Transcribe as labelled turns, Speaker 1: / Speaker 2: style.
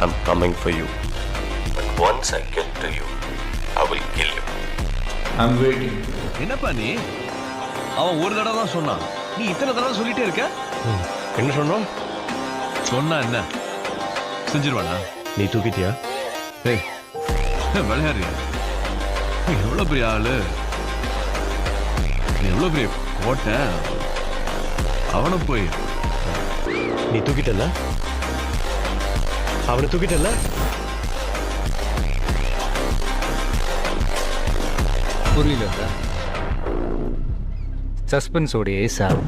Speaker 1: I'm coming for you. But once I get to you, I will kill you.
Speaker 2: I'm waiting.
Speaker 3: என்னப்பா நீ? அவன் ஒரு தடவை தான் சொன்னான், நீ இத்தனை தடவை சொல்லிட்டே இருக்க.
Speaker 1: என்ன சொன்னோம்?
Speaker 3: சொன்னா என்ன செஞ்சிருவானா?
Speaker 1: நீ தூக்கிட்டியா?
Speaker 3: டேய் விளையாடுறியா? நீ எவ்வளவு பெரிய ஆளு, நீ எவ்வளவு பெரிய கோட்டை. அவனை போய்
Speaker 1: நீ தூக்கிட்டல? அவனை தூக்கிட்டல?
Speaker 2: புரியல.
Speaker 4: சஸ்பென்ஸோடையே சார்